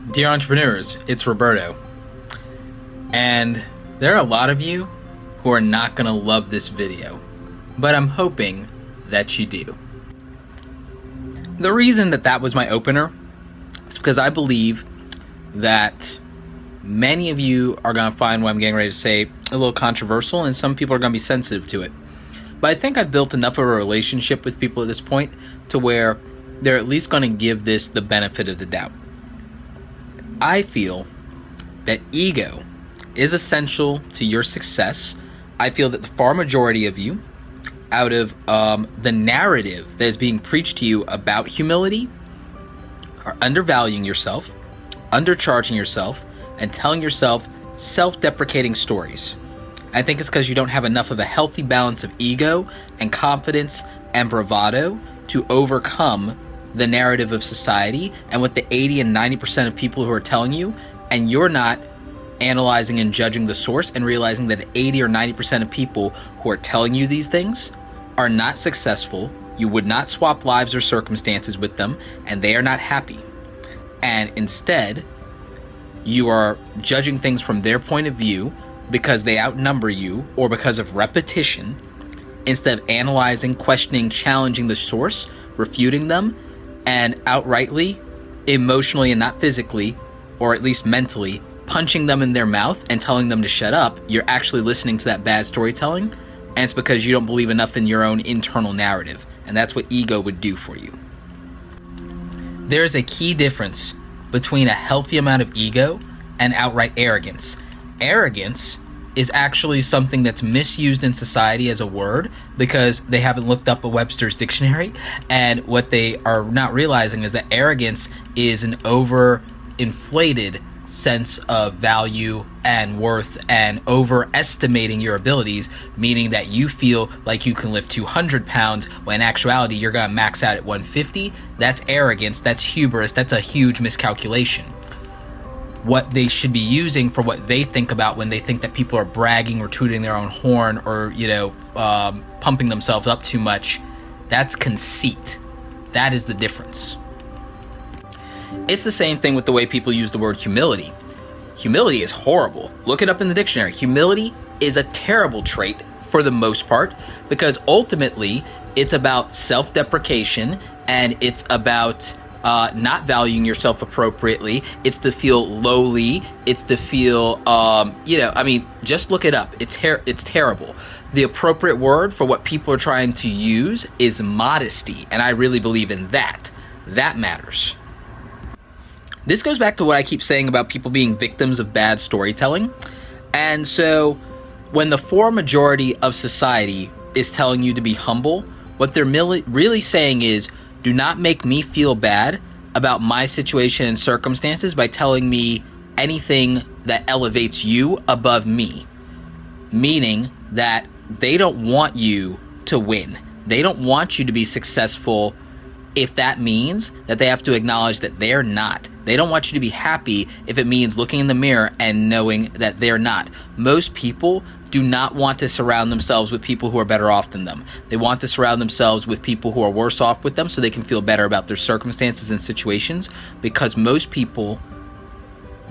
Dear entrepreneurs, it's Roberto. And there are a lot of you who are not going to love this video, but I'm hoping that you do. The reason that was my opener is because I believe that many of you are going to find what I'm getting ready to say a little controversial, and some people are going to be sensitive to it. But I think I've built enough of a relationship with people at this point to where they're at least going to give this the benefit of the doubt. I feel that ego is essential to your success. I feel that the far majority of you, out of the narrative that is being preached to you about humility, are undervaluing yourself, undercharging yourself, and telling yourself self-deprecating stories. I think it's because you don't have enough of a healthy balance of ego and confidence and bravado to overcome the narrative of society and what the 80 and 90% of people who are telling you, and you're not analyzing and judging the source and realizing that 80 or 90% of people who are telling you these things are not successful. You would not swap lives or circumstances with them, and they are not happy. And instead, you are judging things from their point of view because they outnumber you or because of repetition, instead of analyzing, questioning, challenging the source, refuting them, and outrightly, emotionally and not physically, or at least mentally, punching them in their mouth and telling them to shut up. You're actually listening to that bad storytelling, and it's because you don't believe enough in your own internal narrative, and that's what ego would do for you. There's a key difference between a healthy amount of ego and outright arrogance. Arrogance is actually something that's misused in society as a word because they haven't looked up a Webster's dictionary, and what they are not realizing is that arrogance is an overinflated sense of value and worth and overestimating your abilities, meaning that you feel like you can lift 200 pounds when in actuality you're gonna max out at 150. That's arrogance, that's hubris, that's a huge miscalculation. What they should be using for what they think about when they think that people are bragging or tooting their own horn or, pumping themselves up too much, that's conceit. That is the difference. It's the same thing with the way people use the word humility. Humility is horrible. Look it up in the dictionary. Humility is a terrible trait for the most part because ultimately it's about self-deprecation and it's about not valuing yourself appropriately. It's to feel lowly. It's to feel, just look it up. It's terrible. The appropriate word for what people are trying to use is modesty, and I really believe in that. That matters. This goes back to what I keep saying about people being victims of bad storytelling. And so when the far majority of society is telling you to be humble, what they're really saying is, do not make me feel bad about my situation and circumstances by telling me anything that elevates you above me. Meaning that they don't want you to win. They don't want you to be successful if that means that they have to acknowledge that they're not. They don't want you to be happy if it means looking in the mirror and knowing that they're not. Most people do not want to surround themselves with people who are better off than them. They want to surround themselves with people who are worse off with them so they can feel better about their circumstances and situations, because most people,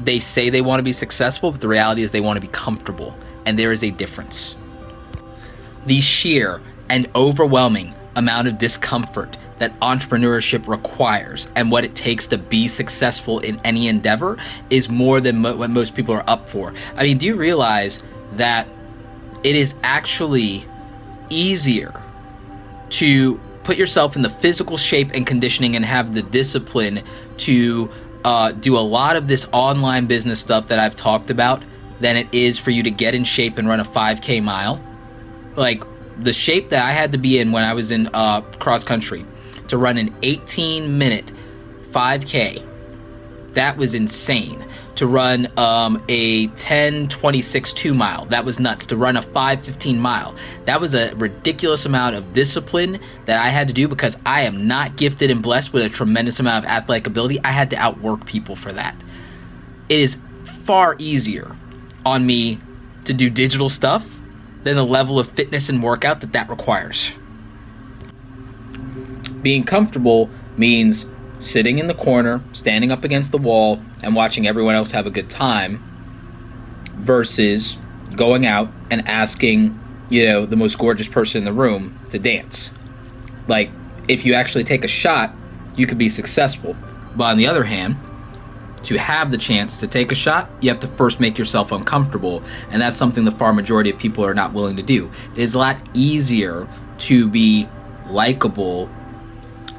they say they want to be successful, but the reality is they want to be comfortable, and there is a difference. The sheer and overwhelming amount of discomfort that entrepreneurship requires and what it takes to be successful in any endeavor is more than what most people are up for. I mean, do you realize that it is actually easier to put yourself in the physical shape and conditioning and have the discipline to do a lot of this online business stuff that I've talked about than it is for you to get in shape and run a 5K mile? Like, the shape that I had to be in when I was in cross country to run an 18-minute 5K, that was insane. To run a 10:26 2 mile, that was nuts. To run a 5:15 mile, that was a ridiculous amount of discipline that I had to do because I am not gifted and blessed with a tremendous amount of athletic ability. I had to outwork people for that. It is far easier on me to do digital stuff than the level of fitness and workout that requires. Being comfortable means sitting in the corner, standing up against the wall, and watching everyone else have a good time, versus going out and asking, the most gorgeous person in the room to dance. Like, if you actually take a shot, you could be successful. But on the other hand, to have the chance to take a shot, you have to first make yourself uncomfortable. And that's something the far majority of people are not willing to do. It is a lot easier to be likable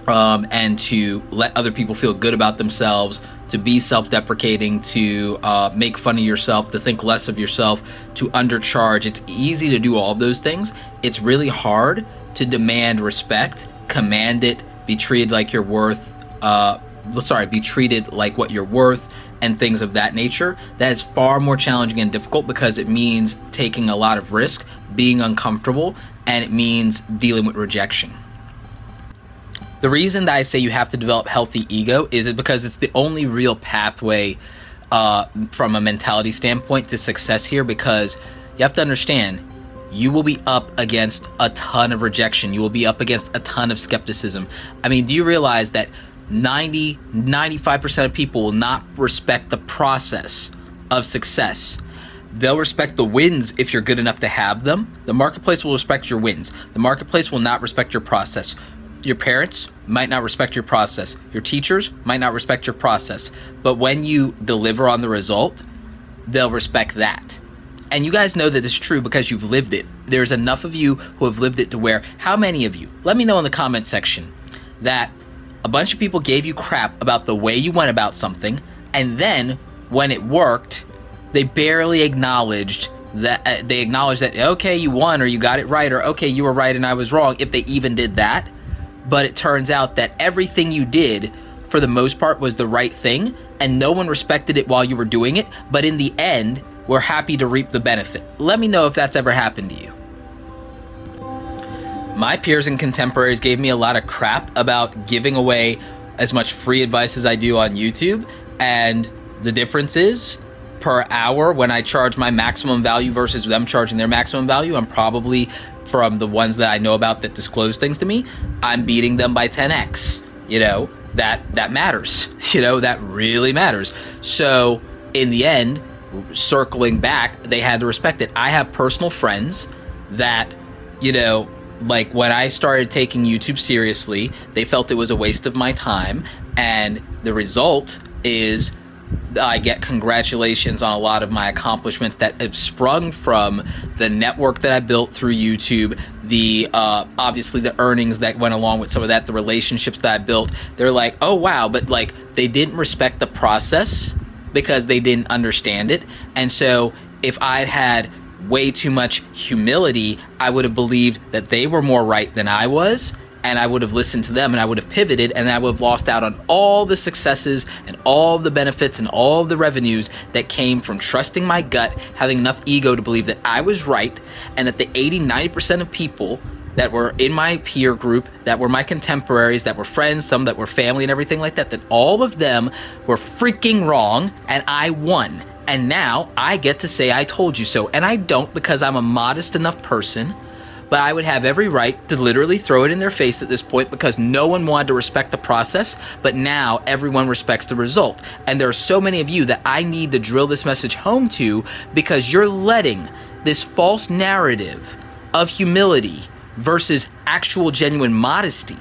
and to let other people feel good about themselves, to be self-deprecating, to make fun of yourself, to think less of yourself, to undercharge. It's easy to do all of those things. It's really hard to demand respect, command it, be treated like you're worth, be treated like what you're worth, and things of that nature. That is far more challenging and difficult because it means taking a lot of risk, being uncomfortable, and it means dealing with rejection. The reason that I say you have to develop healthy ego is because it's the only real pathway from a mentality standpoint to success here, because you have to understand, you will be up against a ton of rejection. You will be up against a ton of skepticism. I mean, do you realize that 95% of people will not respect the process of success? They'll respect the wins if you're good enough to have them. The marketplace will respect your wins. The marketplace will not respect your process. Your parents might not respect your process. Your teachers might not respect your process. But when you deliver on the result, they'll respect that. And you guys know that it's true because you've lived it. There's enough of you who have lived it to where, how many of you, let me know in the comment section, that a bunch of people gave you crap about the way you went about something, and then when it worked, they barely acknowledged that, okay, you won, or you got it right, or okay, you were right and I was wrong, if they even did that. But it turns out that everything you did, for the most part, was the right thing, and no one respected it while you were doing it, but in the end, we're happy to reap the benefit. Let me know if that's ever happened to you. My peers and contemporaries gave me a lot of crap about giving away as much free advice as I do on YouTube, and the difference is, per hour, when I charge my maximum value versus them charging their maximum value, I'm probably, from the ones that I know about that disclose things to me, I'm beating them by 10x. That matters. That really matters. So in the end, circling back, they had to respect it. I have personal friends that, like when I started taking YouTube seriously, they felt it was a waste of my time, and the result is I get congratulations on a lot of my accomplishments that have sprung from the network that I built through YouTube, the obviously the earnings that went along with some of that, the relationships that I built. They're like, oh wow, but like they didn't respect the process because they didn't understand it. And so if I'd had way too much humility, I would have believed that they were more right than I was, and I would have listened to them, and I would have pivoted, and I would have lost out on all the successes and all the benefits and all the revenues that came from trusting my gut, having enough ego to believe that I was right, and that the 80-90% of people that were in my peer group, that were my contemporaries, that were friends, some that were family and everything like that, that all of them were freaking wrong, and I won. And now I get to say I told you so, and I don't, because I'm a modest enough person. But I would have every right to literally throw it in their face at this point, because no one wanted to respect the process, but now everyone respects the result. And there are so many of you that I need to drill this message home to, because you're letting this false narrative of humility versus actual genuine modesty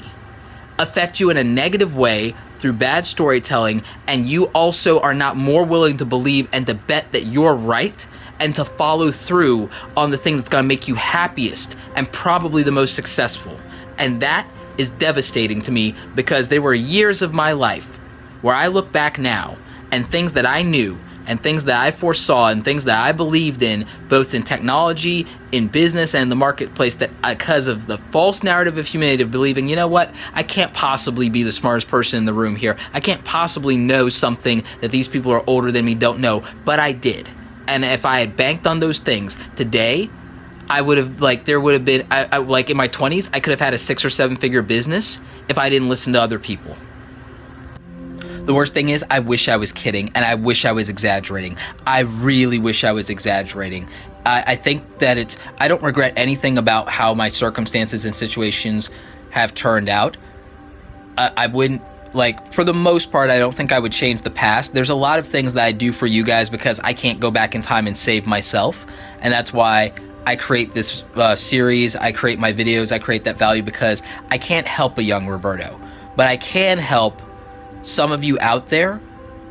affect you in a negative way through bad storytelling, and you also are not more willing to believe and to bet that you're right and to follow through on the thing that's gonna make you happiest and probably the most successful. And that is devastating to me, because there were years of my life where I look back now and things that I knew and things that I foresaw and things that I believed in, both in technology, in business, and the marketplace, that because of the false narrative of humanity, of believing, you know what, I can't possibly be the smartest person in the room here. I can't possibly know something that these people who are older than me don't know, but I did. And if I had banked on those things today, I would have, there would have been, in my 20s, I could have had a 6 or 7 figure business if I didn't listen to other people. The worst thing is, I wish I was kidding, and I wish I was exaggerating. I really wish I was exaggerating. I think that I don't regret anything about how my circumstances and situations have turned out. I wouldn't like, for the most part, I don't think I would change the past. There's a lot of things that I do for you guys because I can't go back in time and save myself. And that's why I create this series, I create my videos, I create that value, because I can't help a young Roberto. But I can help some of you out there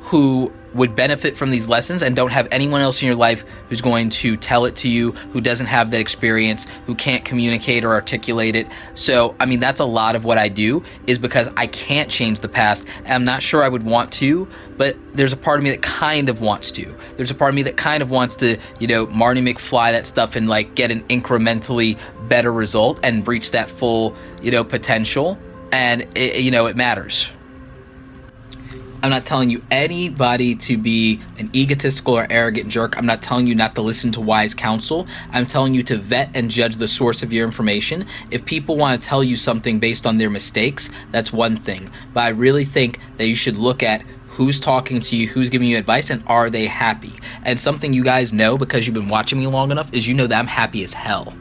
who would benefit from these lessons and don't have anyone else in your life who's going to tell it to you, who doesn't have that experience, who can't communicate or articulate it. So, I mean, that's a lot of what I do, is because I can't change the past, and I'm not sure I would want to, but there's a part of me that kind of wants to. There's a part of me that kind of wants to, you know, Marty McFly that stuff and like get an incrementally better result and reach that full, you know, potential. And you know, it matters. I'm not telling you anybody to be an egotistical or arrogant jerk. I'm not telling you not to listen to wise counsel. I'm telling you to vet and judge the source of your information. If people want to tell you something based on their mistakes, that's one thing. But I really think that you should look at who's talking to you, who's giving you advice, and are they happy? And something you guys know, because you've been watching me long enough, is you know that I'm happy as hell.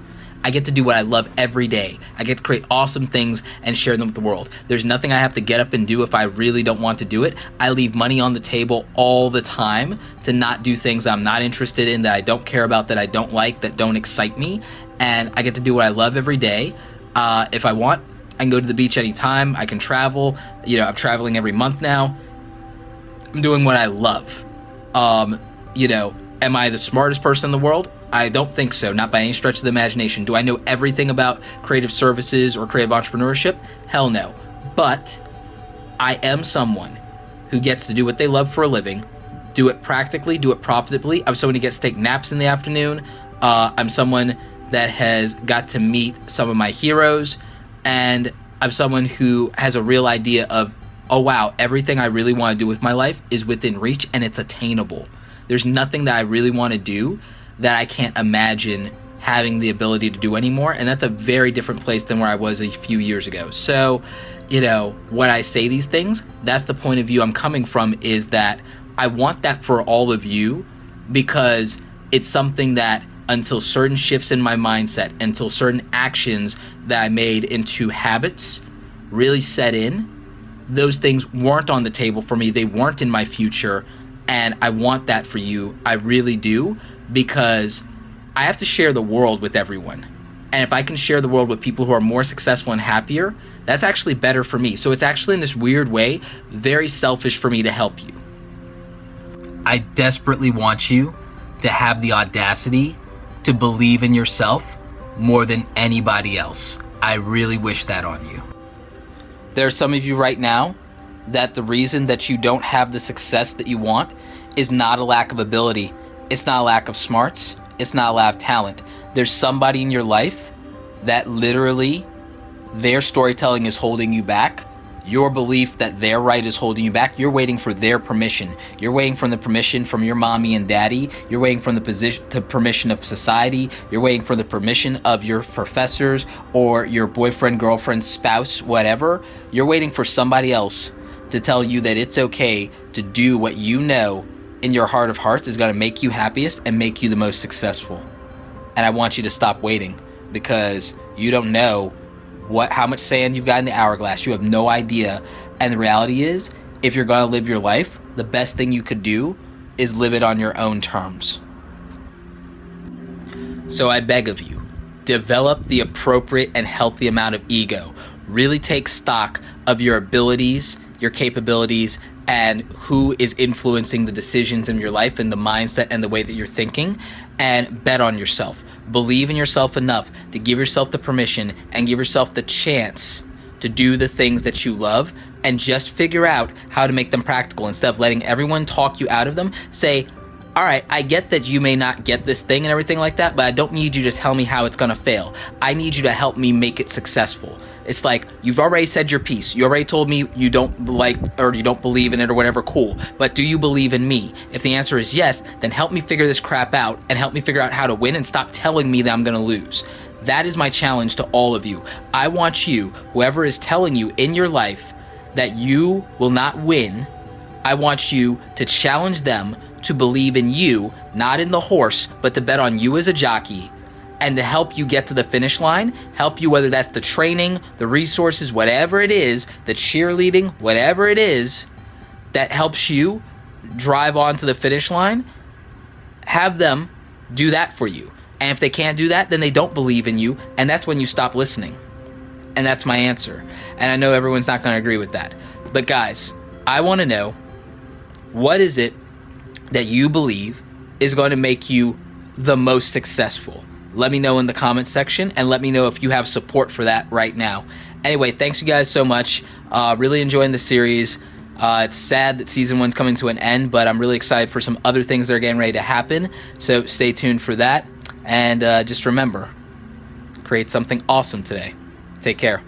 I get to do what I love every day. I get to create awesome things and share them with the world. There's nothing I have to get up and do if I really don't want to do it. I leave money on the table all the time to not do things I'm not interested in, that I don't care about, that I don't like, that don't excite me. And I get to do what I love every day. If I want, I can go to the beach anytime. I can travel. You know, I'm traveling every month now. I'm doing what I love. You know, am I the smartest person in the world? I don't think so, not by any stretch of the imagination. Do I know everything about creative services or creative entrepreneurship? Hell no. But I am someone who gets to do what they love for a living, do it practically, do it profitably. I'm someone who gets to take naps in the afternoon. I'm someone that has got to meet some of my heroes, and I'm someone who has a real idea of, oh wow, everything I really want to do with my life is within reach and it's attainable. There's nothing that I really want to do that I can't imagine having the ability to do anymore. And that's a very different place than where I was a few years ago. So, you know, when I say these things, that's the point of view I'm coming from, is that I want that for all of you, because it's something that until certain shifts in my mindset, until certain actions that I made into habits really set in, those things weren't on the table for me. They weren't in my future. And I want that for you. I really do, because I have to share the world with everyone. And if I can share the world with people who are more successful and happier, that's actually better for me. So it's actually, in this weird way, very selfish for me to help you. I desperately want you to have the audacity to believe in yourself more than anybody else. I really wish that on you. There are some of you right now that the reason that you don't have the success that you want is not a lack of ability. It's not a lack of smarts. It's not a lack of talent. There's somebody in your life that literally their storytelling is holding you back. Your belief that they're right is holding you back. You're waiting for their permission. You're waiting for the permission from your mommy and daddy. You're waiting for the permission of society. You're waiting for the permission of your professors or your boyfriend, girlfriend, spouse, whatever. You're waiting for somebody else to tell you that it's okay to do what you know in your heart of hearts is going to make you happiest and make you the most successful. And I want you to stop waiting, because you don't know how much sand you've got in the hourglass. You have no idea. And the reality is, if you're going to live your life, the best thing you could do is live it on your own terms. So I beg of you, develop the appropriate and healthy amount of ego. Really take stock of your abilities, your capabilities, and who is influencing the decisions in your life and the mindset and the way that you're thinking, and bet on yourself. Believe in yourself enough to give yourself the permission and give yourself the chance to do the things that you love, and just figure out how to make them practical. Instead of letting everyone talk you out of them, say, all right, I get that you may not get this thing and everything like that, but I don't need you to tell me how it's gonna fail. I need you to help me make it successful. It's like, you've already said your piece. You already told me you don't like, or you don't believe in it or whatever, cool. But do you believe in me? If the answer is yes, then help me figure this crap out and help me figure out how to win, and stop telling me that I'm gonna lose. That is my challenge to all of you. I want you, whoever is telling you in your life that you will not win, I want you to challenge them to believe in you, not in the horse, but to bet on you as a jockey, and to help you get to the finish line, help you, whether that's the training, the resources, whatever it is, the cheerleading, whatever it is that helps you drive on to the finish line, have them do that for you. And if they can't do that, then they don't believe in you, and that's when you stop listening. And that's my answer. And I know everyone's not going to agree with that. But guys, I want to know, what is it that you believe is going to make you the most successful? Let me know in the comments section, and let me know if you have support for that right now. Anyway, thanks you guys so much. Really enjoying the series. It's sad that season 1's coming to an end, but I'm really excited for some other things that are getting ready to happen. So stay tuned for that. And just remember, create something awesome today. Take care.